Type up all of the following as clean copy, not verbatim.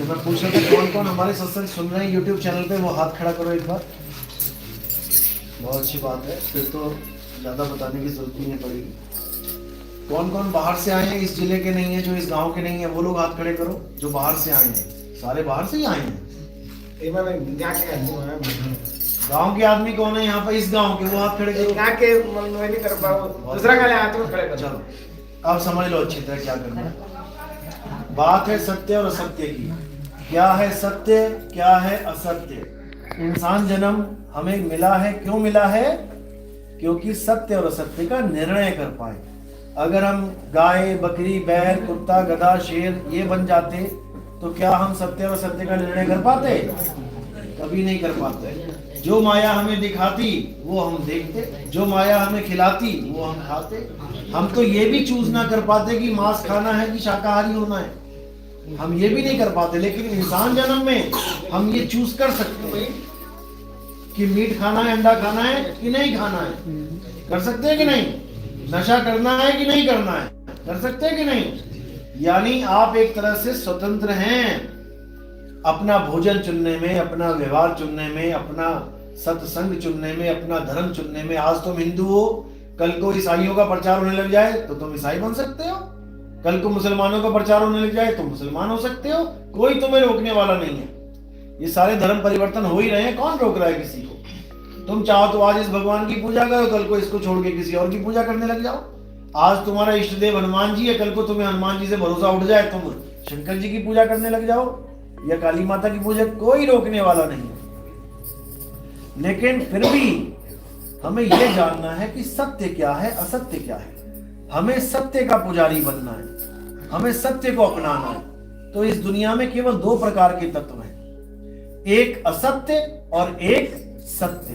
मैं पूछ रहा था कौन कौन हमारे सत्संग सुन रहे हैं यूट्यूब चैनल पे, वो हाथ खड़ा करो एक बार। बहुत अच्छी बात है, फिर तो ज़्यादा बताने की जरूरत नहीं पड़ेगी। कौन कौन बाहर से आए हैं, इस जिले के नहीं है, जो इस गांव के नहीं है, वो लोग हाथ खड़े करो जो बाहर से आए हैं। सारे बाहर से ही आए हैं। गांव के आदमी कौन है यहाँ पे, इस गांव के, वो हाथ खड़े करो। दूसरा खड़े चलो अब समझ लो अच्छी तरह क्या करना है। बात है सत्य और असत्य की। क्या है सत्य, क्या है असत्य। इंसान जन्म हमें मिला है, क्यों मिला है? क्योंकि सत्य और असत्य का निर्णय कर पाए। अगर हम गाय, बकरी, बैल, कुत्ता, गधा, शेर ये बन जाते तो क्या हम सत्य और असत्य का निर्णय कर पाते? कभी नहीं कर पाते। जो माया हमें दिखाती वो हम देखते, जो माया हमें खिलाती वो हम खाते। हम तो ये भी चूज ना कर पाते कि मांस खाना है कि शाकाहारी होना है, हम ये भी नहीं कर पाते। लेकिन इंसान जन्म में हम ये चूज कर सकते हैं कि मीट खाना है, अंडा खाना है कि नहीं खाना है। कर सकते हैं कि नहीं? नशा करना है कि नहीं करना है, कर सकते हैं कि नहीं? यानी आप एक तरह से स्वतंत्र हैं अपना भोजन चुनने में, अपना व्यवहार चुनने में, अपना सत्संग चुनने में, अपना धर्म चुनने में। आज तुम हिंदू हो, कल को ईसाइयों का प्रचार होने लग जाए तो तुम ईसाई बन सकते हो, कल को मुसलमानों का प्रचार होने लग जाए तो मुसलमान हो सकते हो। कोई तुम्हें रोकने वाला नहीं है। ये सारे धर्म परिवर्तन हो ही रहे हैं, कौन रोक रहा है किसी को? तुम चाहो तो आज इस भगवान की पूजा करो, कल को इसको छोड़ के किसी और की पूजा करने लग जाओ। आज तुम्हारा इष्ट देव हनुमान जी है, कल को तुम्हें हनुमान जी से भरोसा उठ जाए, तुम शंकर जी की पूजा करने लग जाओ या काली माता की पूजा, कोई रोकने वाला नहीं है। लेकिन फिर भी हमें यह जानना है कि सत्य क्या है, असत्य क्या है। हमें सत्य का पुजारी बनना है, हमें सत्य को अपनाना है। तो इस दुनिया में केवल दो प्रकार के तत्व हैं, एक असत्य और एक सत्य।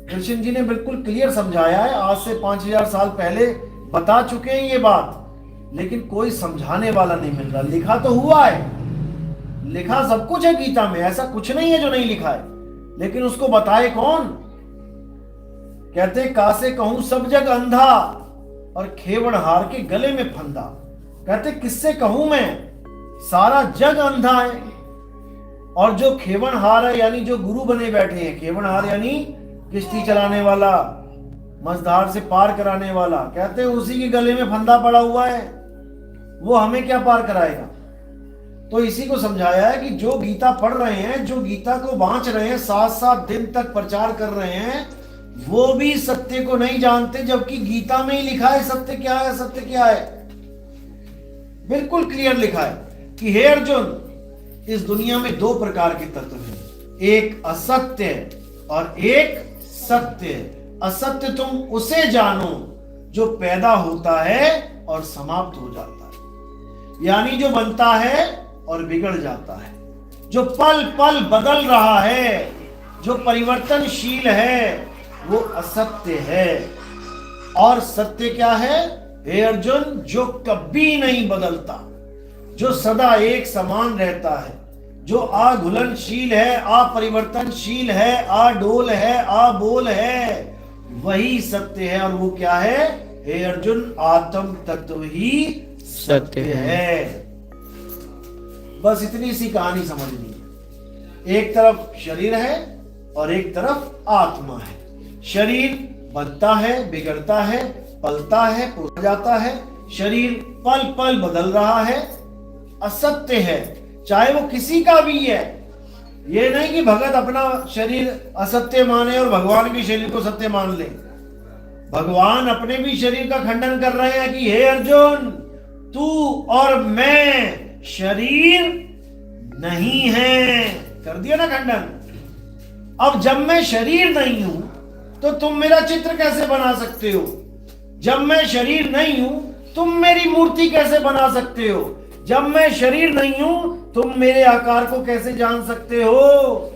कृष्ण जी ने बिल्कुल क्लियर समझाया है, आज से 5000 साल पहले बता चुके हैं ये बात, लेकिन कोई समझाने वाला नहीं मिल रहा। लिखा तो हुआ है, लिखा सब कुछ है गीता में, ऐसा कुछ नहीं है जो नहीं लिखा है, लेकिन उसको बताए कौन? कहते कासे कहूं सब जग अंधा और खेवड़ हार के गले में फंदा। कहते किससे कहूं मैं, सारा जग अंधा है और जो खेवड़ हार है यानी जो गुरु बने बैठे हैं, खेवड़ हार यानी किश्ती चलाने वाला, मझधार से पार कराने वाला, कहते हैं उसी के गले में फंदा पड़ा हुआ है, वो हमें क्या पार कराएगा। तो इसी को समझाया है कि जो गीता पढ़ रहे हैं, जो गीता को बांच रहे हैं, 7-7 दिन तक प्रचार कर रहे हैं, वो भी सत्य को नहीं जानते, जबकि गीता में ही लिखा है सत्य क्या है, सत्य क्या है। बिल्कुल क्लियर लिखा है कि हे अर्जुन, इस दुनिया में दो प्रकार के तत्व हैं, एक असत्य और एक सत्य। असत्य तुम उसे जानो जो पैदा होता है और समाप्त हो जाता है, यानी जो बनता है और बिगड़ जाता है, जो पल पल बदल रहा है, जो परिवर्तनशील है, वो असत्य है। और सत्य क्या है हे अर्जुन? जो कभी नहीं बदलता, जो सदा एक समान रहता है, जो अघुलनशील है, अपरिवर्तनशील है, अडोल है, अबोल है, वही सत्य है। और वो क्या है हे अर्जुन? आत्म तत्व ही सत्य है। बस इतनी सी कहानी समझनी है। एक तरफ शरीर है और एक तरफ आत्मा है। शरीर बनता है, बिगड़ता है, पलता है, पुर जाता है, शरीर पल पल बदल रहा है, असत्य है, चाहे वो किसी का भी है। ये नहीं कि भगत अपना शरीर असत्य माने और भगवान के शरीर को सत्य मान ले। भगवान अपने भी शरीर का खंडन कर रहे हैं कि हे अर्जुन, तू और मैं शरीर नहीं है। कर दिया ना खंडन। अब जब मैं शरीर नहीं हूं तो तुम मेरा चित्र कैसे बना सकते हो? जब मैं शरीर नहीं हूं तुम मेरी मूर्ति कैसे बना सकते हो? जब मैं शरीर नहीं हूं तुम मेरे आकार को कैसे जान सकते हो?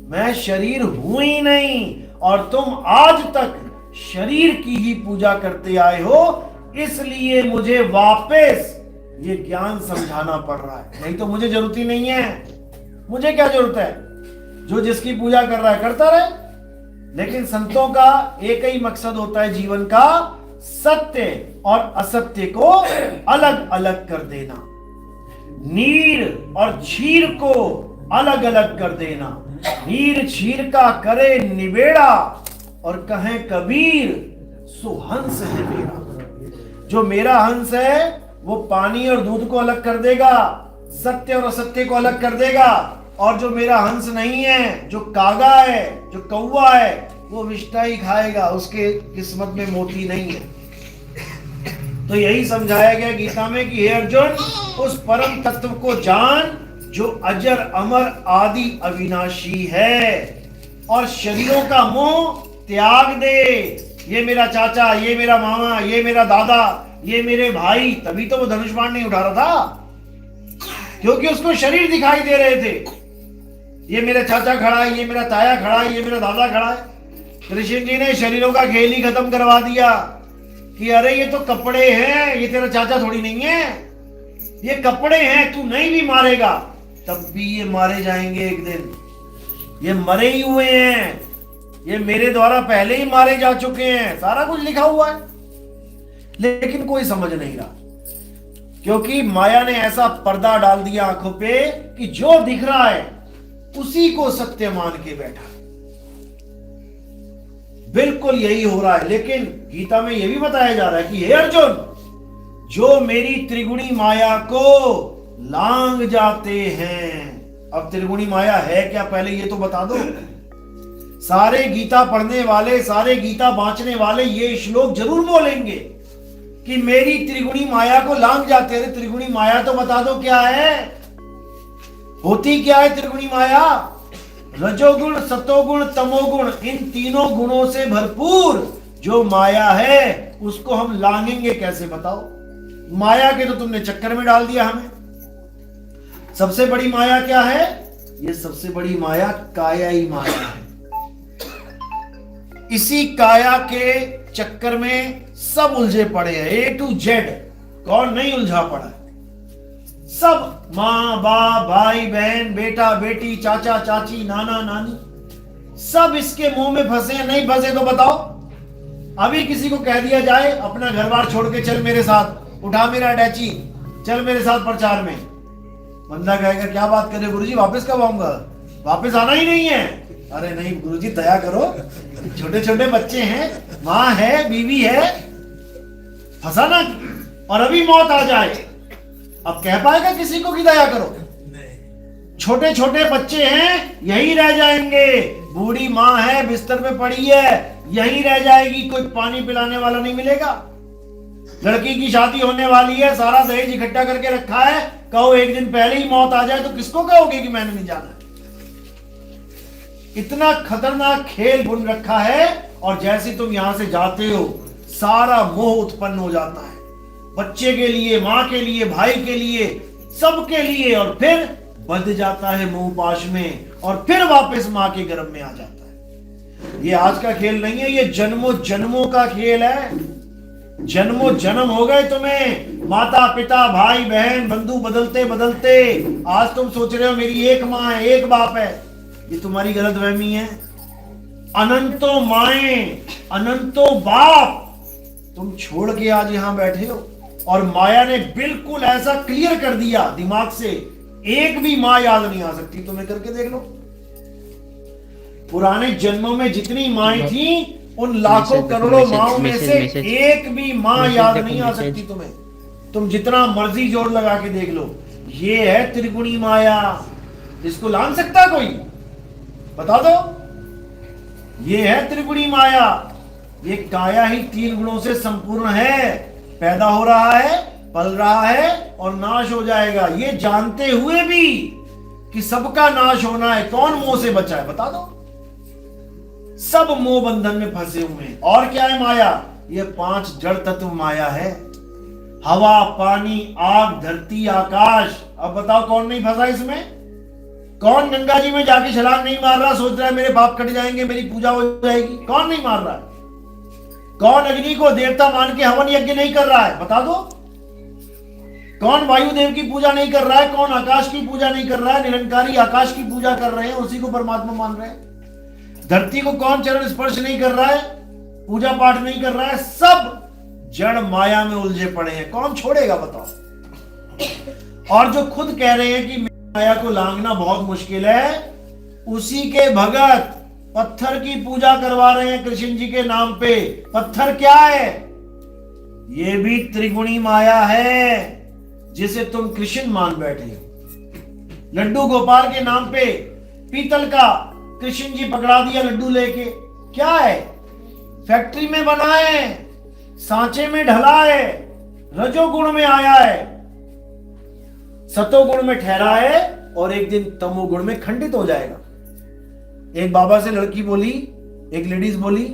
मैं शरीर हूं ही नहीं, और तुम आज तक शरीर की ही पूजा करते आए हो, इसलिए मुझे वापस ये ज्ञान समझाना पड़ रहा है। नहीं तो मुझे जरूरत ही नहीं है। मुझे क्या जरूरत है? जो जिसकी पूजा कर रहा है करता रहे। लेकिन संतों का एक ही मकसद होता है जीवन का, सत्य और असत्य को अलग अलग कर देना। नीर और क्षीर को अलग अलग कर देना। नीर क्षीर का करे निबेड़ा, और कहे कबीर सो हंस है मेरा। जो मेरा हंस है वो पानी और दूध को अलग कर देगा, सत्य और असत्य को अलग कर देगा। और जो मेरा हंस नहीं है, जो कागा है, जो कौवा है, वो विष्ठा ही खाएगा, उसके किस्मत में मोती नहीं है। तो यही समझाया गया गीता में कि हे अर्जुन, उस परम तत्व को जान जो अजर अमर आदि अविनाशी है, और शरीरों का मोह त्याग दे। ये मेरा चाचा, ये मेरा मामा, ये मेरा दादा, ये मेरे भाई, तभी तो वो धनुष बाण नहीं उठा रहा था, क्योंकि उसको शरीर दिखाई दे रहे थे। ये मेरा चाचा खड़ा है, ये मेरा ताया खड़ा है, ये मेरा दादा खड़ा है। कृष्ण जी ने शरीरों का खेल ही खत्म करवा दिया कि अरे ये तो कपड़े हैं, ये तेरा चाचा थोड़ी नहीं है, ये कपड़े हैं, तू नहीं भी मारेगा तब भी ये मारे जाएंगे एक दिन। ये मरे ही हुए हैं, ये मेरे द्वारा पहले ही मारे जा चुके हैं, सारा कुछ लिखा हुआ है। लेकिन कोई समझ नहीं रहा, क्योंकि माया ने ऐसा पर्दा डाल दिया आंखों पे कि जो दिख रहा है उसी को सत्य मान के बैठा। बिल्कुल यही हो रहा है। लेकिन गीता में यह भी बताया जा रहा है कि हे अर्जुन, जो मेरी त्रिगुणी माया को लांग जाते हैं। अब त्रिगुणी माया है क्या, पहले ये तो बता दो। सारे गीता पढ़ने वाले, सारे गीता बांचने वाले ये श्लोक जरूर बोलेंगे कि मेरी त्रिगुणी माया को लांग जाते हैं। त्रिगुणी माया तो बता दो क्या है, होती क्या है त्रिगुणी माया? रजोगुण, सतोगुण, तमोगुण, इन तीनों गुणों से भरपूर जो माया है उसको हम लांघेंगे कैसे, बताओ? माया के तो तुमने चक्कर में डाल दिया हमें। सबसे बड़ी माया क्या है? ये सबसे बड़ी माया काया ही माया है। इसी काया के चक्कर में सब उलझे पड़े हैं, ए टू जेड। कौन नहीं उलझा पड़ा है? सब, माँ बाप, भाई बहन, बेटा बेटी, चाचा चाची, नाना नानी, सब इसके मुंह में फंसे हैं। नहीं फंसे तो बताओ। अभी किसी को कह दिया जाए अपना घर बार छोड़ के चल मेरे साथ, उठा मेरा अटैची, चल मेरे साथ प्रचार में, बंदा कहेगा क्या बात कर रहे गुरुजी, वापस कब आऊंगा? वापस आना ही नहीं है। अरे नहीं गुरुजी दया करो, छोटे छोटे बच्चे हैं, माँ है, बीवी है, फंसाना। और अभी मौत आ जाए, अब कह पाएगा किसी को कि दया करो? छोटे छोटे बच्चे हैं, यही रह जाएंगे। बूढ़ी माँ है, बिस्तर पे पड़ी है, यही रह जाएगी, कोई पानी पिलाने वाला नहीं मिलेगा। लड़की की शादी होने वाली है, सारा दहेज इकट्ठा करके रखा है, कहो एक दिन पहले ही मौत आ जाए तो किसको कहोगे कि मैंने नहीं जाना? इतना खतरनाक खेल बुन रखा है। और जैसे तुम यहां से जाते हो, सारा मोह उत्पन्न हो जाता है, बच्चे के लिए, मां के लिए, भाई के लिए, सबके लिए, और फिर बंध जाता है मोह पाश में, और फिर वापस मां के गर्भ में आ जाता है। ये आज का खेल नहीं है, ये जन्मों जन्मों का खेल है। जन्मों जन्म हो गए तुम्हें, माता पिता भाई बहन बंधु बदलते बदलते आज तुम सोच रहे हो मेरी एक माँ है, एक बाप है। ये तुम्हारी गलतफहमी है। अनंतों माएं, अनंतों बाप तुम छोड़ के आज यहां बैठे हो। और माया ने बिल्कुल ऐसा क्लियर कर दिया दिमाग से, एक भी मां याद नहीं आ सकती। तुम्हें करके देख लो, पुराने जन्मों में जितनी माएं थी, उन लाखों करोड़ों माओं में से एक भी मां याद नहीं आ सकती तुम्हें। तुम जितना मर्जी जोर लगा के देख लो। ये है त्रिगुणी माया। इसको लांग सकता कोई? बता दो। ये है त्रिगुणी माया। ये काया ही तीन गुणों से संपूर्ण है, पैदा हो रहा है, पल रहा है और नाश हो जाएगा। ये जानते हुए भी कि सबका नाश होना है, कौन मोह से बचा है? बता दो। सब मोह बंधन में फंसे हुए हैं। और क्या है माया? ये पांच जड़ तत्व माया है। हवा, पानी, आग, धरती, आकाश। अब बताओ कौन नहीं फंसा इसमें? कौन गंगा जी में जाके छलांग नहीं मार रहा, सोच रहा है मेरे पाप कट जाएंगे, मेरी पूजा हो जाएगी? कौन नहीं मार रहा है? कौन अग्नि को देवता मान के हवन यज्ञ नहीं कर रहा है? बता दो। कौन वायुदेव की पूजा नहीं कर रहा है? कौन आकाश की पूजा नहीं कर रहा है? निरंकारी आकाश की पूजा कर रहे हैं, उसी को परमात्मा मान रहे हैं। धरती को कौन चरण स्पर्श नहीं कर रहा है, पूजा पाठ नहीं कर रहा है? सब जड़ माया में उलझे पड़े हैं। कौन छोड़ेगा बताओ? और जो खुद कह रहे हैं कि माया को लांघना बहुत मुश्किल है, उसी के भगत पत्थर की पूजा करवा रहे हैं कृष्ण जी के नाम पे। पत्थर क्या है? ये भी त्रिगुणी माया है, जिसे तुम कृष्ण मान बैठे हो। लड्डू गोपाल के नाम पे पीतल का कृष्ण जी पकड़ा दिया लड्डू लेके। क्या है? फैक्ट्री में बना है, सांचे में ढला है, रजोगुण में आया है, सतोगुण में ठहरा है और एक दिन तमोगुण में खंडित हो जाएगा। एक बाबा से लड़की बोली, एक लेडीज बोली,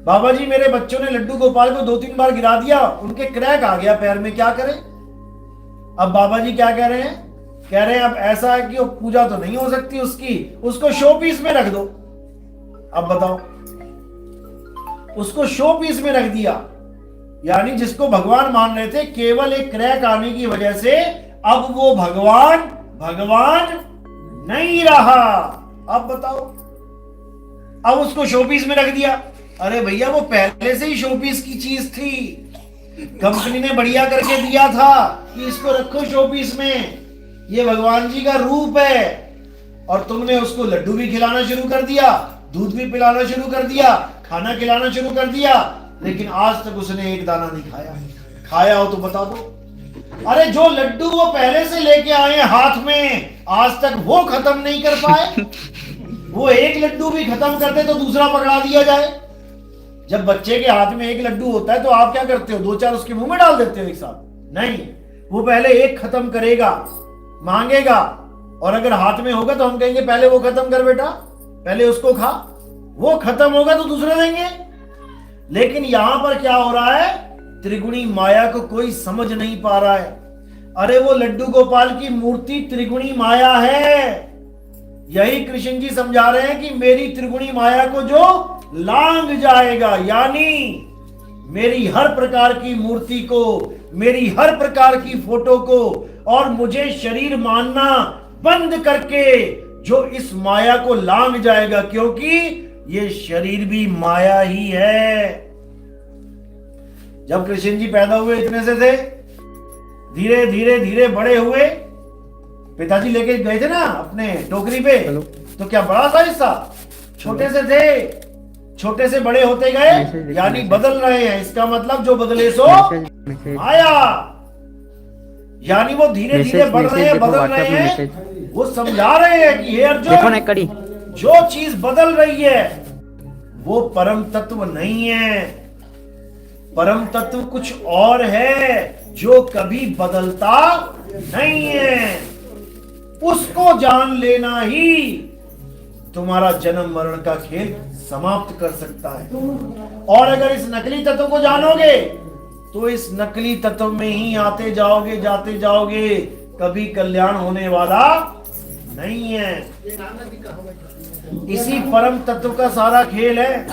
बाबा जी मेरे बच्चों ने लड्डू गोपाल को 2-3 बार गिरा दिया, उनके क्रैक आ गया पैर में, क्या करें? अब बाबा जी क्या कह रहे हैं? कह रहे हैं अब ऐसा है कि वो पूजा तो नहीं हो सकती उसकी, उसको शो पीस में रख दो। अब बताओ, उसको शो पीस में रख दिया, यानी जिसको भगवान मान रहे थे, केवल एक क्रैक आने की वजह से अब वो भगवान नहीं रहा। अब बताओ, अब उसको शोपीस में रख दिया। अरे भैया वो पहले से ही शोपीस की चीज थी, कंपनी ने बढ़िया करके दिया था कि इसको रखो शोपीस में, ये भगवान जी का रूप है। और तुमने उसको लड्डू भी खिलाना शुरू कर दिया, दूध भी पिलाना शुरू कर दिया, खाना खिलाना शुरू कर दिया, लेकिन आज तक उसने एक दाना नहीं खाया। खाया हो तो बता दो। अरे जो लड्डू वो पहले से लेके आए हाथ में, आज तक वो खत्म नहीं कर पाए। वो एक लड्डू भी खत्म करते तो दूसरा पकड़ा दिया जाए। जब बच्चे के हाथ में एक लड्डू होता है तो आप क्या करते हो? 2-4 उसके मुंह में डाल देते हो एक साथ? नहीं, वो पहले एक खत्म करेगा, मांगेगा, और अगर हाथ में होगा तो हम कहेंगे पहले वो खत्म कर बेटा, पहले उसको खा, वो खत्म होगा तो दूसरा देंगे। लेकिन यहां पर क्या हो रहा है? त्रिगुणी माया को कोई समझ नहीं पा रहा है। अरे वो लड्डू गोपाल की मूर्ति त्रिगुणी माया है। यही कृष्ण जी समझा रहे हैं कि मेरी त्रिगुणी माया को जो लांघ जाएगा, यानी मेरी हर प्रकार की मूर्ति को, मेरी हर प्रकार की फोटो को और मुझे शरीर मानना बंद करके जो इस माया को लांघ जाएगा, क्योंकि ये शरीर भी माया ही है। जब कृष्ण जी पैदा हुए इतने से थे, धीरे धीरे धीरे बड़े हुए, पिताजी लेके गए थे ना अपने टोकरी पे, तो क्या बड़ा साइज था? छोटे से थे, छोटे से बड़े होते गए, यानी बदल रहे हैं। इसका मतलब जो बदले सो आया, यानी वो धीरे धीरे बढ़ रहे हैं, बदल रहे हैं। वो समझा रहे हैं कि हे अर्जुन, जो चीज बदल रही है वो परम तत्व नहीं है, परम तत्व कुछ और है जो कभी बदलता नहीं है। उसको जान लेना ही तुम्हारा जन्म मरण का खेल समाप्त कर सकता है। और अगर इस नकली तत्व को जानोगे तो इस नकली तत्व में ही आते जाओगे, जाते जाओगे, कभी कल्याण होने वाला नहीं है। इसी परम तत्व का सारा खेल है,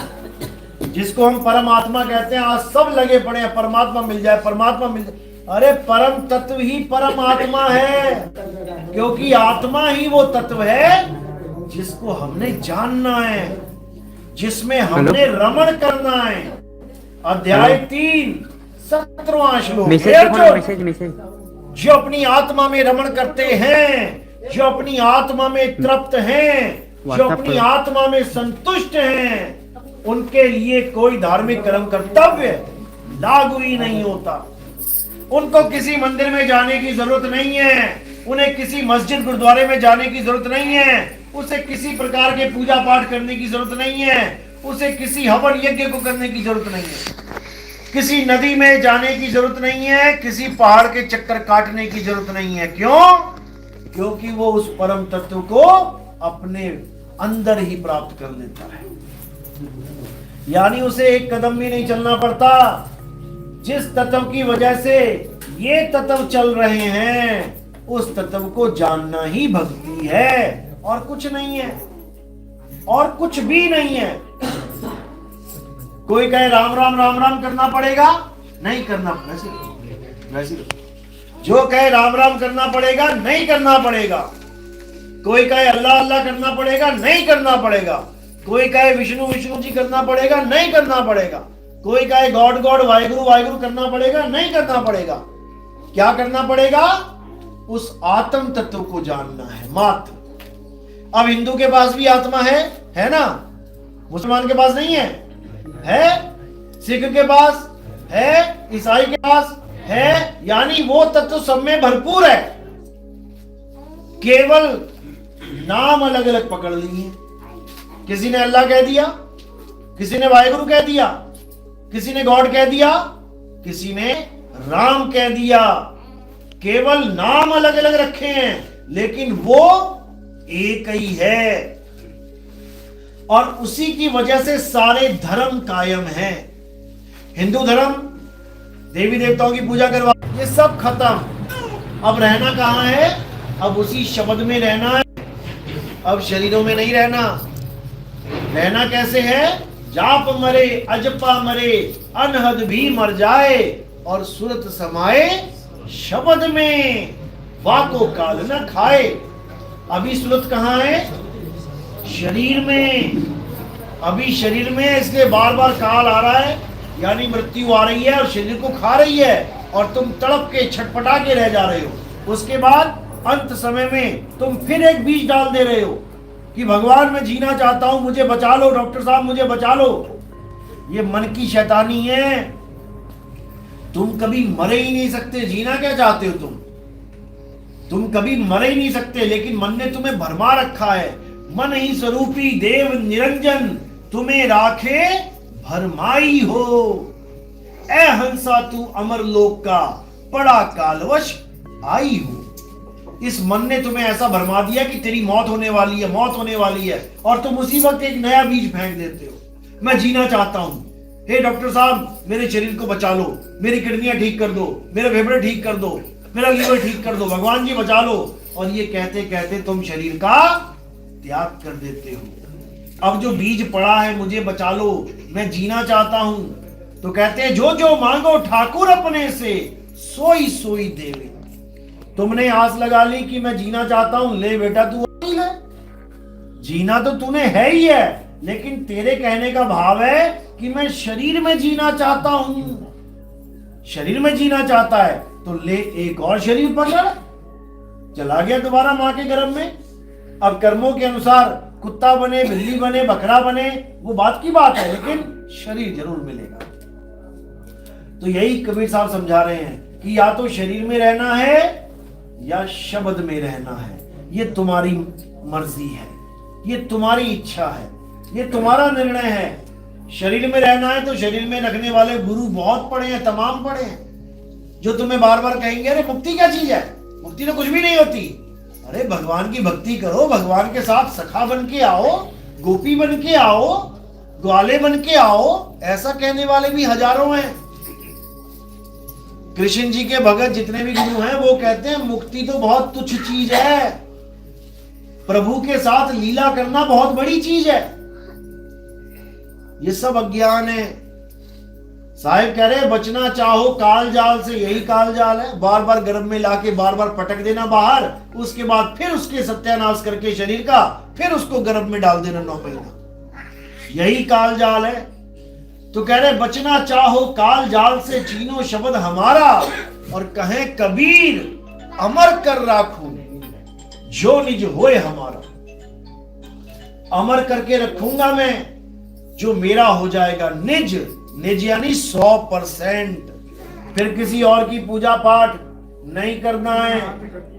जिसको हम परमात्मा कहते हैं। आज सब लगे पड़े हैं परमात्मा मिल जाए, परमात्मा मिल जाए। अरे परम तत्व ही परमात्मा है, क्योंकि आत्मा ही वो तत्व है जिसको हमने जानना है, जिसमें हमने रमण करना है। अध्याय 3 17वां श्लोक। जो अपनी आत्मा में रमण करते हैं, जो अपनी आत्मा में तृप्त हैं, जो अपनी आत्मा में संतुष्ट हैं, उनके लिए कोई धार्मिक कर्म कर्तव्य लागू ही नहीं होता। उनको किसी मंदिर में जाने की जरूरत नहीं है, उन्हें किसी मस्जिद गुरुद्वारे में जाने की जरूरत नहीं है, उसे किसी प्रकार के पूजा पाठ करने की जरूरत नहीं है, उसे किसी हवन यज्ञ को करने की जरूरत नहीं है, किसी नदी में जाने की जरूरत नहीं है, किसी पहाड़ के चक्कर काटने की जरूरत नहीं है। क्यों? क्योंकि वो उस परम तत्व को अपने अंदर ही प्राप्त कर लेता है, यानी उसे एक कदम भी नहीं चलना पड़ता। जिस तत्व की वजह से ये तत्व चल रहे हैं, उस तत्व को जानना ही भक्ति है, और कुछ नहीं है, और कुछ भी नहीं है। कोई कहे राम राम राम राम करना पड़ेगा, नहीं करना, वैसे जो कहे राम राम करना पड़ेगा, नहीं करना पड़ेगा। कोई कहे अल्लाह अल्लाह करना पड़ेगा, नहीं करना पड़ेगा। कोई कहे विष्णु विष्णु जी करना पड़ेगा, नहीं करना पड़ेगा। कोई कहे गॉड गॉड वाहिगुरु वाहिगुरु करना पड़ेगा, नहीं करना पड़ेगा। क्या करना पड़ेगा? उस आत्म तत्व को जानना है मात्र। अब हिंदू के पास भी आत्मा है ना? मुसलमान के पास नहीं है? सिख के पास है, ईसाई के पास है, यानी वो तत्व सब में भरपूर है, केवल नाम अलग अलग पकड़ लिए। किसी ने अल्लाह कह दिया, किसी ने वाहेगुरु कह दिया, किसी ने गॉड कह दिया, किसी ने राम कह दिया। केवल नाम अलग अलग रखे हैं, लेकिन वो एक ही है। और उसी की वजह से सारे धर्म कायम हैं। हिंदू धर्म देवी देवताओं की पूजा करवा, ये सब खत्म। अब रहना कहां है? अब उसी शब्द में रहना है। अब शरीरों में नहीं रहना। रहना कैसे है? जाप मरे अजपा मरे, अनहद भी मर जाए, और सुरत समाए शब्द में, वाको काल न खाए। अभी सुरत कहां है? शरीर में। अभी शरीर में, इसलिए बार बार काल आ रहा है, यानी मृत्यु आ रही है और शरीर को खा रही है, और तुम तड़प के छटपटा के रह जा रहे हो। उसके बाद अंत समय में तुम फिर एक बीज डाल दे रहे हो कि भगवान मैं जीना चाहता हूं, मुझे बचा लो, डॉक्टर साहब मुझे बचा लो। ये मन की शैतानी है। तुम कभी मरे ही नहीं सकते। जीना क्या चाहते हो तुम कभी मरे ही नहीं सकते, लेकिन मन ने तुम्हें भरमा रखा है। मन ही स्वरूपी देव निरंजन, तुम्हें राखे भरमाई हो। ए हंसा तू अमर लोक का, बड़ा कालवश आई हो। इस मन ने तुम्हें ऐसा भरमा दिया कि तेरी मौत होने वाली है, मौत होने वाली है, और तुम उसी वक्त एक नया बीज फेंक देते हो। मैं जीना चाहता हूं, हे डॉक्टर साहब मेरे शरीर को बचा लो, मेरी किडनियां ठीक कर दो, मेरे फेफड़े ठीक कर दो, मेरा लीवर ठीक कर दो, भगवान जी बचा लो। और ये कहते कहते तुम शरीर का त्याग कर देते हो। अब जो बीज पड़ा है, मुझे बचा लो, मैं जीना चाहता हूं, तो कहते हैं जो जो मांगो ठाकुर अपने से, सोई सोई देवे। तुमने आस लगा ली कि मैं जीना चाहता हूं, ले बेटा तू ले। जीना तो तूने है ही है, लेकिन तेरे कहने का भाव है कि मैं शरीर में जीना चाहता हूं। शरीर में जीना चाहता है तो ले एक और शरीर पकड़। चला गया दोबारा मां के गर्भ में। अब कर्मों के अनुसार कुत्ता बने, बिल्ली बने, बकरा बने, वो बात की बात है, लेकिन शरीर जरूर मिलेगा। तो यही कबीर साहब समझा रहे हैं कि या तो शरीर में रहना है या शब्द में रहना है। ये तुम्हारी मर्जी है, ये तुम्हारी इच्छा है, ये तुम्हारा निर्णय है। शरीर में रहना है तो शरीर में रखने वाले गुरु बहुत पड़े हैं, तमाम पड़े हैं, जो तुम्हें बार बार कहेंगे अरे मुक्ति क्या चीज है, मुक्ति तो कुछ भी नहीं होती। अरे भगवान की भक्ति करो, भगवान के साथ सखा बन के आओ, गोपी बन के आओ, ग्वाले बन के आओ। ऐसा कहने वाले भी हजारों हैं। कृष्ण जी के भगत जितने भी गुरु हैं वो कहते हैं मुक्ति तो बहुत तुच्छ चीज है, प्रभु के साथ लीला करना बहुत बड़ी चीज है। ये सब अज्ञान है। साहिब कह रहे बचना चाहो काल जाल से, यही काल जाल है। बार बार गर्भ में लाके बार बार पटक देना बाहर, उसके बाद फिर उसके सत्यानाश करके शरीर का, फिर उसको गर्भ में डाल देना 9 महीना, यही काल जाल है। तो कह रहे बचना चाहो काल जाल से, चीनो शब्द हमारा, और कहे कबीर अमर कर राखू जो निज होए हमारा। अमर करके रखूंगा मैं जो मेरा हो जाएगा निज। निज यानी 100%। फिर किसी और की पूजा पाठ नहीं करना है,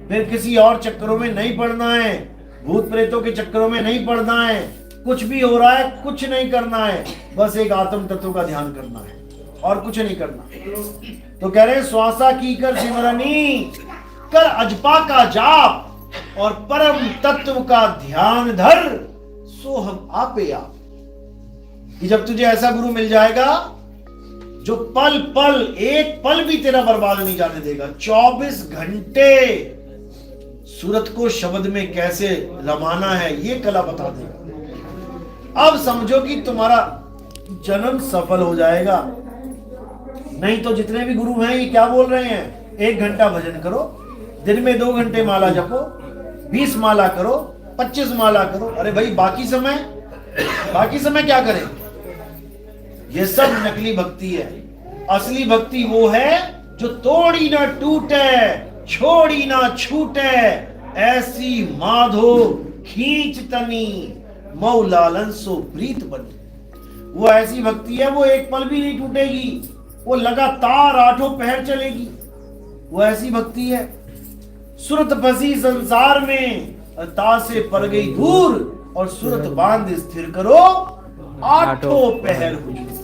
फिर किसी और चक्करों में नहीं पड़ना है, भूत प्रेतों के चक्करों में नहीं पड़ना है। कुछ भी हो रहा है कुछ नहीं करना है, बस एक आत्म तत्व का ध्यान करना है और कुछ नहीं करना। तो कह रहे श्वासा की कर सिमरनी, कर अजपा का जाप, और परम तत्व का ध्यान धर, सो हम आपे आप। कि जब तुझे ऐसा गुरु मिल जाएगा जो पल पल, एक पल भी तेरा बर्बाद नहीं जाने देगा, 24 घंटे सूरत को शब्द में कैसे रमाना है ये कला बता देगा। अब समझो कि तुम्हारा जन्म सफल हो जाएगा। नहीं तो जितने भी गुरु हैं ये क्या बोल रहे हैं, 1 घंटा भजन करो, दिन में 2 घंटे माला जपो, 20 माला करो, 25 माला करो। अरे भाई बाकी समय क्या करें? ये सब नकली भक्ति है। असली भक्ति वो है जो तोड़ी ना टूटे, छोड़ी ना छूटे, ऐसी माधो खींच तनी, मऊ लालन सो प्रीत बनी। वो ऐसी भक्ति है, वो एक पल भी नहीं टूटेगी, वो लगातार आठों पहर चलेगी। वो ऐसी भक्ति है। सुरत फंसी संसार में, तासे पर गई दूर, और सुरत बांध स्थिर करो, आठों पहर हुजूर।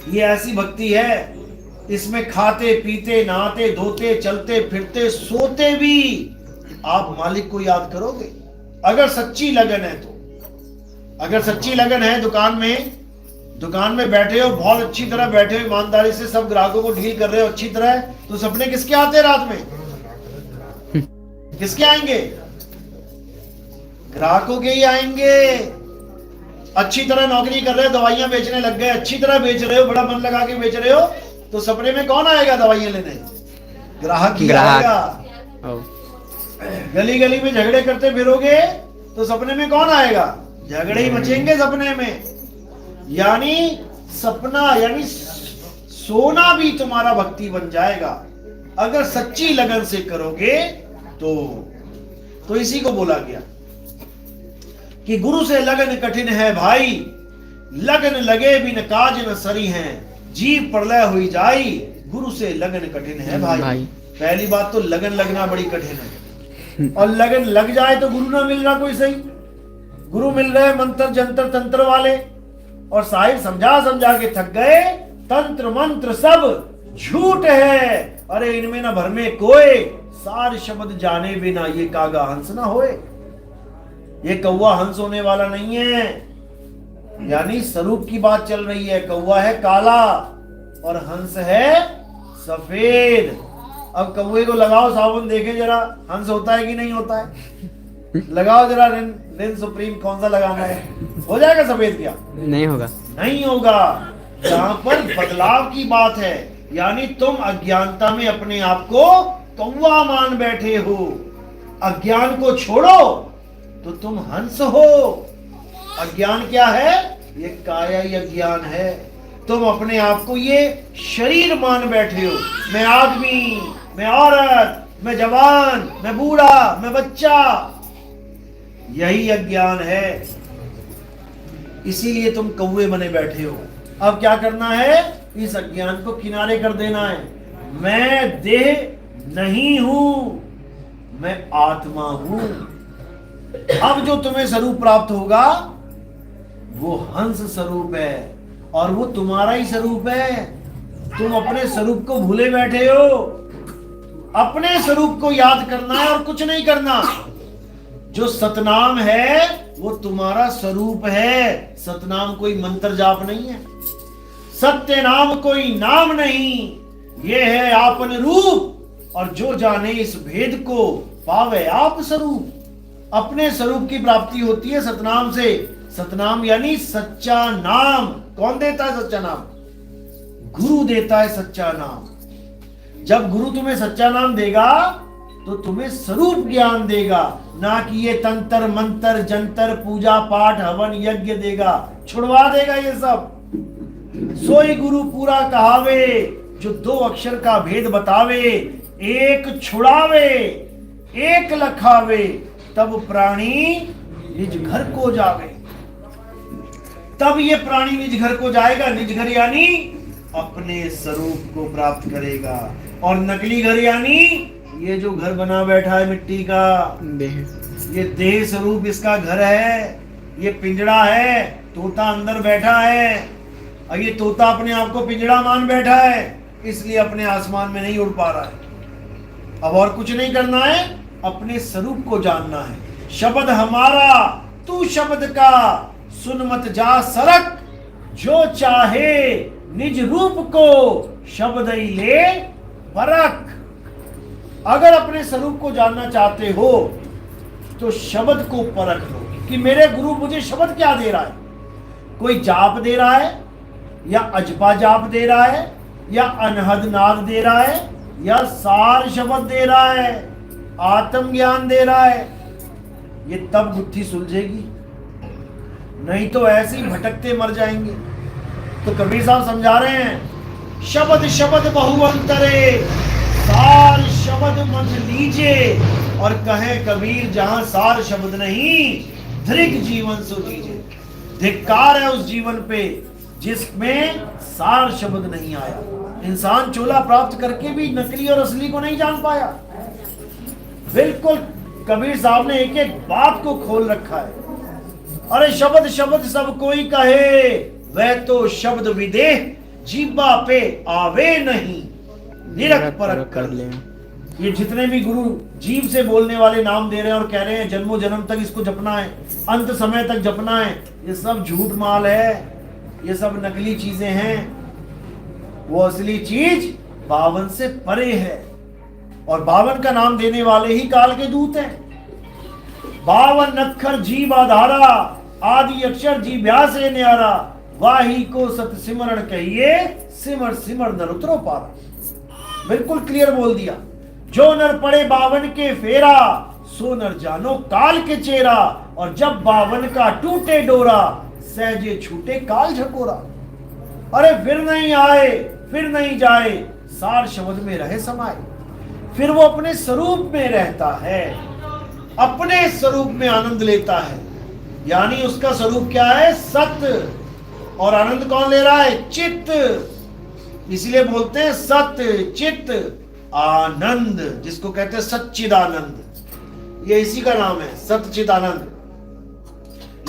ये ऐसी भक्ति है, इसमें खाते पीते नहाते धोते चलते फिरते सोते भी आप मालिक को याद करोगे, अगर सच्ची लगन है तो। अगर सच्ची लगन है, दुकान में बैठे हो, बहुत अच्छी तरह बैठे हो, ईमानदारी से सब ग्राहकों को डील कर रहे हो अच्छी तरह, तो सपने किसके आते हैं रात में? किसके आएंगे? ग्राहकों के ही आएंगे। अच्छी तरह नौकरी कर रहे हो, दवाइयां बेचने लग गए, अच्छी तरह बेच रहे हो, बड़ा मन लगा के बेच रहे हो, तो सपने में कौन आएगा दवाइयां लेने? ग्राहक ही आएगा। गली गली में झगड़े करते फिरोगे तो सपने में कौन आएगा? झगड़े ही मचेंगे सपने में। यानी सपना, यानी सोना भी तुम्हारा भक्ति बन जाएगा अगर सच्ची लगन से करोगे तो इसी को बोला गया कि गुरु से लगन कठिन है भाई, लगन लगे बिन काज न सरी हैं, जीव प्रलय हुई जाई, गुरु से लगन कठिन है भाई। पहली बात तो लगन लगना बड़ी कठिन है, और लगन लग जाए तो गुरु ना मिल रहा कोई सही। गुरु मिल रहे मंत्र जंतर तंत्र वाले, और साहिब समझा समझा के थक गए, तंत्र मंत्र सब झूठ है, अरे इनमें न भर में कोई, सार शब्द जाने बिना ये कागा हंस ना होए। ये कौवा हंस होने वाला नहीं है। यानी स्वरूप की बात चल रही है। कौवा है काला और हंस है सफेद। अब कौवे को लगाओ साबुन, देखे जरा हंस होता है कि नहीं होता है? लगाओ जरा रिन सुप्रीम कौन सा लगाना है, हो जाएगा सफेद? क्या नहीं होगा? नहीं होगा। जहां पर बदलाव की बात है, यानी तुम अज्ञानता में अपने आप को कौवा मान बैठे हो। अज्ञान को छोड़ो तो तुम हंस हो। अज्ञान क्या है? ये कायाई अज्ञान है। तुम अपने आप को ये शरीर मान बैठे हो। मैं आदमी, मैं औरत, मैं जवान, मैं बूढ़ा, मैं बच्चा, यही अज्ञान है। इसीलिए तुम कौवे बने बैठे हो। अब क्या करना है? इस अज्ञान को किनारे कर देना है। मैं देह नहीं हूं, मैं आत्मा हूं। अब जो तुम्हें स्वरूप प्राप्त होगा वो हंस स्वरूप है, और वो तुम्हारा ही स्वरूप है। तुम अपने स्वरूप को भूले बैठे हो। अपने स्वरूप को याद करना है और कुछ नहीं करना। जो सतनाम है वो तुम्हारा स्वरूप है। सतनाम कोई मंत्र जाप नहीं है, सत्य नाम कोई नाम नहीं, ये है आपन रूप। और जो जाने इस भेद को पावे आप स्वरूप। अपने स्वरूप की प्राप्ति होती है सतनाम से। सतनाम यानी सच्चा नाम। कौन देता है सच्चा नाम? गुरु देता है सच्चा नाम। जब गुरु तुम्हें सच्चा नाम देगा तो तुम्हें स्वरूप ज्ञान देगा, ना कि ये तंत्र मंत्र जंतर पूजा पाठ हवन यज्ञ देगा। छुड़वा देगा ये सब। सोई गुरु पूरा कहावे, जो दो अक्षर का भेद बतावे, एक छुड़ावे एक लखावे, तब प्राणी निज घर को जावे। तब ये प्राणी निज घर को जाएगा। निज घर यानी अपने स्वरूप को प्राप्त करेगा, और नकली घर यानी ये जो घर बना बैठा है मिट्टी का, ये देह स्वरूप इसका घर है। ये पिंजड़ा है, तोता अंदर बैठा है, और ये तोता अपने आप को पिंजड़ा मान बैठा है, इसलिए अपने आसमान में नहीं उड़ पा रहा है। अब और कुछ नहीं करना है, अपने स्वरूप को जानना है। शब्द हमारा तू शब्द का, सुन मत जा सरक, जो चाहे निज रूप को शब्द ही ले परख। अगर अपने स्वरूप को जानना चाहते हो तो शब्द को परख लो कि मेरे गुरु मुझे शब्द क्या दे रहा है। कोई जाप दे रहा है, या अजपा जाप दे रहा है, या अनहद नाद दे रहा है, या सार शब्द दे रहा है, आत्म ज्ञान दे रहा है, ये तब बुद्धि सुलझेगी। नहीं तो ऐसे ही भटकते मर जाएंगे। तो कबीर साहब समझा रहे हैं, शब्द शब्द बहुअंतरे, सार शब्द मन लीजे, और कहे कबीर जहां सार शब्द नहीं, धृग जीवन सो जीजे। धिक्कार है उस जीवन पे जिसमें सार शब्द नहीं आया। इंसान चोला प्राप्त करके भी नकली और असली को नहीं जान पाया। बिल्कुल कबीर साहब ने एक एक बात को खोल रखा है। अरे शब्द शब्द सब कोई कहे, वह तो शब्द विदेह जीवा पे आवे नहीं, निरख परख कर ले। ये जितने भी गुरु जीव से बोलने वाले नाम दे रहे हैं और कह रहे हैं जन्मों जन्म तक इसको जपना है, अंत समय तक जपना है, ये सब झूठ माल है, ये सब नकली चीजें हैं। वो असली चीज 52 से परे है, और 52 का नाम देने वाले ही काल के दूत हैं। 52 अक्षर जीव आधारा, आदि अक्षर जी व्यास न्यारा, वाही को सत सिमरण कहिए, सिमर सिमर नर उतरो पारा। बिल्कुल क्लियर बोल दिया। जो नर पड़े 52 के फेरा, सो नर जानो काल के चेहरा, और जब 52 का टूटे डोरा, सहजे छूटे काल झकोरा। अरे फिर नहीं आए फिर नहीं जाए, सार शब्द में रहे समाये। फिर वो अपने स्वरूप में रहता है, अपने स्वरूप में आनंद लेता है। यानी उसका स्वरूप क्या है? सत्य। और आनंद कौन ले रहा है? चित्त। इसलिए बोलते हैं सत्य चित्त आनंद, जिसको कहते हैं सच्चिदानंद। ये इसी का नाम है, सच्चिदानंद।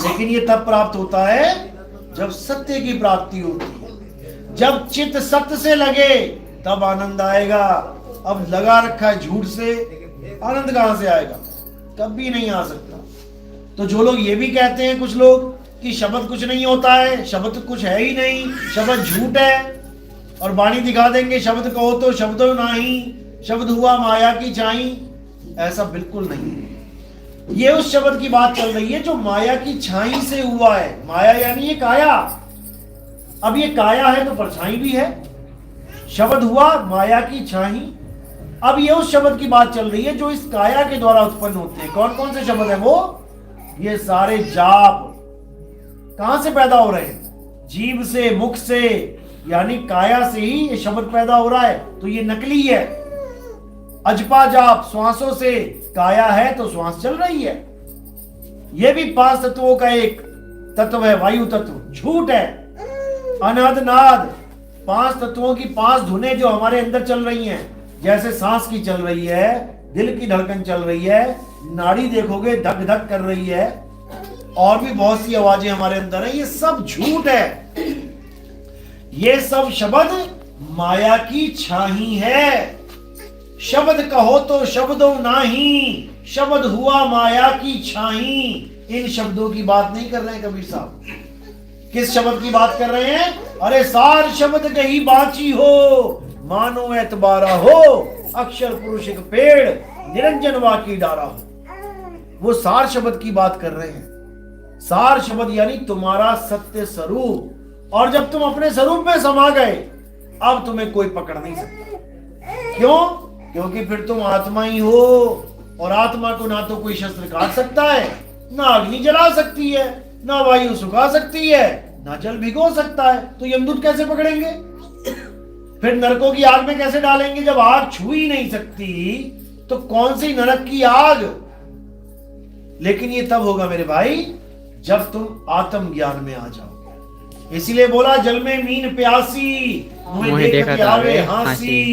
लेकिन ये तब प्राप्त होता है जब सत्य की प्राप्ति होती है। जब चित्त सत्य से लगे तब आनंद आएगा। अब लगा रखा है झूठ से, आनंद कहां से आएगा? कभी नहीं आ सकता। तो जो लोग ये भी कहते हैं कुछ लोग कि शब्द कुछ नहीं होता है, शब्द कुछ है ही नहीं, शब्द झूठ है, और वाणी दिखा देंगे शब्द कहो तो शब्द नहीं, शब्द हुआ माया की छाई, ऐसा बिल्कुल नहीं है। ये उस शब्द की बात चल रही है जो माया की छाई से हुआ है। माया यानी ये काया। अब ये काया है तो परछाई भी है। शब्द हुआ माया की छाई। अब ये उस शब्द की बात चल रही है जो इस काया के द्वारा उत्पन्न होते हैं। कौन कौन से शब्द है वो? ये सारे जाप कहां से पैदा हो रहे हैं? जीव से, मुख से, यानी काया से ही ये शब्द पैदा हो रहा है। तो ये नकली है। अजपा जाप श्वासों से, काया है तो श्वास चल रही है। ये भी 5 तत्वों का एक तत्व है, वायु तत्व। झूठ है। अनहद नाद, 5 तत्वों की 5 धुनें जो हमारे अंदर चल रही हैं, जैसे सांस की चल रही है, दिल की धड़कन चल रही है, नाड़ी देखोगे धक धक कर रही है, और भी बहुत सी आवाजें हमारे अंदर है। ये सब झूठ है। ये सब शब्द माया की छाही है। शब्द कहो तो शब्दों नाही, शब्द हुआ माया की छाही। इन शब्दों की बात नहीं कर रहे हैं कबीर साहब। किस शब्द की बात कर रहे हैं? अरे सार शब्द कही बाची हो, मानो एतबारा हो, अक्षर पुरुष एक पेड़, निरंजन वाकी डारा हो। वो सार शब्द की बात कर रहे हैं। सार शब्द यानी तुम्हारा सत्य स्वरूप। और जब तुम अपने स्वरूप में समा गए, अब तुम्हें कोई पकड़ नहीं सकता। क्यों? क्योंकि फिर तुम आत्मा ही हो, और आत्मा को ना तो कोई शस्त्र काट सकता है, ना अग्नि जला सकती है, ना वायु सुखा सकती है, ना जल भिगो सकता है। तो यमदूत कैसे पकड़ेंगे? फिर नरकों की आग में कैसे डालेंगे? जब आग छू ही नहीं सकती तो कौन सी नरक की आग? लेकिन ये तब होगा मेरे भाई जब तुम आत्म ज्ञान में आ जाओगे। इसीलिए बोला जल में मीन प्यासी, मुझे देखत आवे हांसी,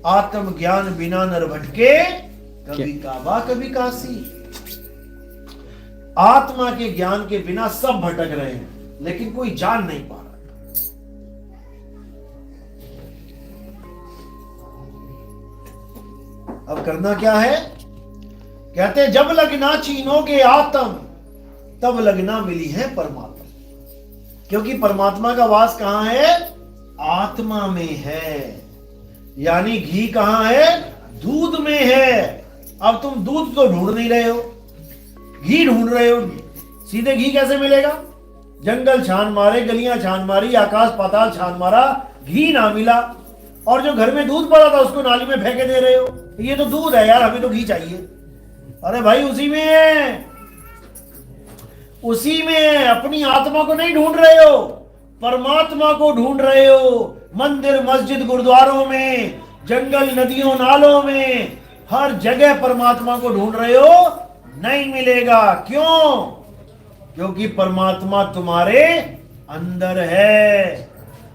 आत्म ज्ञान बिना नर भटके, कभी काबा कभी काशी। आत्मा के ज्ञान के बिना सब भटक रहे हैं, लेकिन कोई जान नहीं पा रहा। अब करना क्या है? कहते हैं जब लगना चीनोगे आत्म, तब लगना मिली है परमात्मा। क्योंकि परमात्मा का वास कहां है? आत्मा में है। यानी घी कहां है? दूध में है। अब तुम दूध तो ढूंढ नहीं रहे हो, घी ढूंढ रहे हो। सीधे घी कैसे मिलेगा? जंगल छान मारे, गलियां छान मारी, आकाश पाताल छान मारा, घी ना मिला। और जो घर में दूध पड़ा था उसको नाली में फेंके दे रहे हो। ये तो दूध है यार, हमें तो घी चाहिए। अरे भाई उसी में है, उसी में। अपनी आत्मा को नहीं ढूंढ रहे हो, परमात्मा को ढूंढ रहे हो। मंदिर मस्जिद गुरुद्वारों में, जंगल नदियों नालों में, हर जगह परमात्मा को ढूंढ रहे हो, नहीं मिलेगा। क्यों? क्योंकि परमात्मा तुम्हारे अंदर है।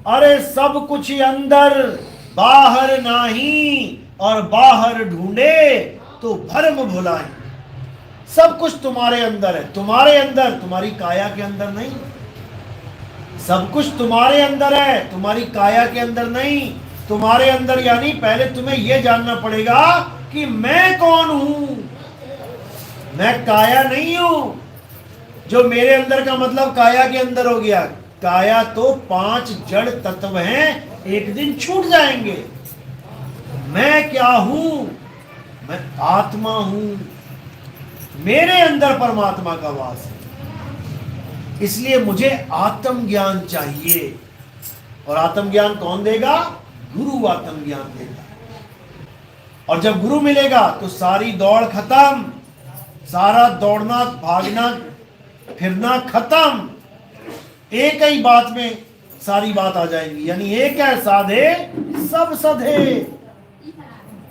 अरे सब कुछ ही अंदर, बाहर नहीं, और बाहर ढूंढे तो भरम भुलाए। सब कुछ तुम्हारे अंदर है, तुम्हारे अंदर, तुम्हारी काया के अंदर नहीं। सब कुछ तुम्हारे अंदर है, तुम्हारी काया के अंदर नहीं। तुम्हारे अंदर यानी पहले तुम्हें यह जानना पड़ेगा कि मैं कौन हूं। मैं काया नहीं हूं। जो मेरे अंदर का मतलब काया के अंदर हो गया। काया तो 5 जड़ तत्व हैं, एक दिन छूट जाएंगे। मैं क्या हूं? मैं आत्मा हूं। मेरे अंदर परमात्मा का वास है। इसलिए मुझे आत्म ज्ञान चाहिए। और आत्म ज्ञान कौन देगा? गुरु आत्म ज्ञान देगा। और जब गुरु मिलेगा तो सारी दौड़ खत्म, सारा दौड़ना भागना फिरना खत्म। एक ही बात में सारी बात आ जाएगी। यानी एक है साधे सब सधे।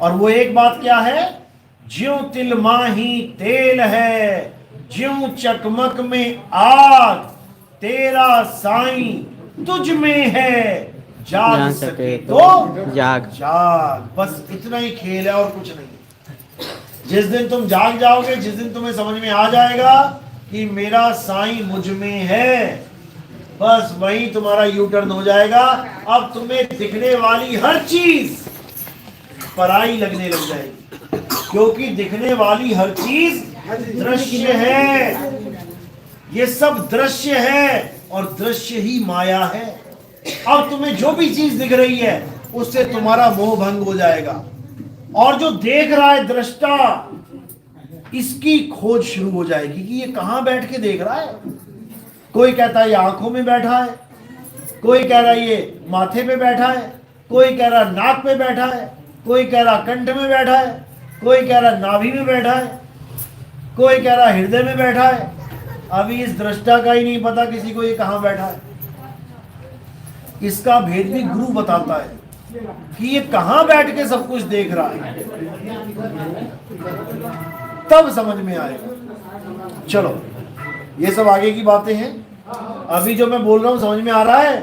और वो एक बात क्या है? ज्यों तिल माही तेल है, ज्यों चकमक में आग, तेरा साईं तुझ में है, जाग सके तो जाग। जाग। बस इतना ही खेल है और कुछ नहीं। जिस दिन तुम जाग जाओगे, जिस दिन तुम्हें समझ में आ जाएगा कि मेरा साईं मुझ में है, बस वही तुम्हारा यू टर्न हो जाएगा। अब तुम्हें दिखने वाली हर चीज पराई लगने लग जाएगी, क्योंकि दिखने वाली हर चीज दृश्य है। ये सब दृश्य है और दृश्य ही माया है। अब तुम्हें जो भी चीज दिख रही है उससे तुम्हारा मोह भंग हो जाएगा। और जो देख रहा है दृष्टा, इसकी खोज शुरू हो जाएगी कि ये कहां बैठ के देख रहा है। कोई कहता है ये आंखों में बैठा है, कोई कह रहा है ये माथे पे बैठा है, कोई कह रहा नाक पे बैठा है, कोई कह रहा कंठ में बैठा है, कोई कह रहा नाभि में बैठा है, कोई कह रहा हृदय में बैठा है। अभी इस दृष्टा का ही नहीं पता किसी को ये कहां बैठा है। इसका भेद भी गुरु बताता है कि ये कहां बैठ के सब कुछ देख रहा है, तब समझ में आएगा। चलो, ये सब आगे की बातें हैं। अभी जो मैं बोल रहा हूं समझ में आ रहा है?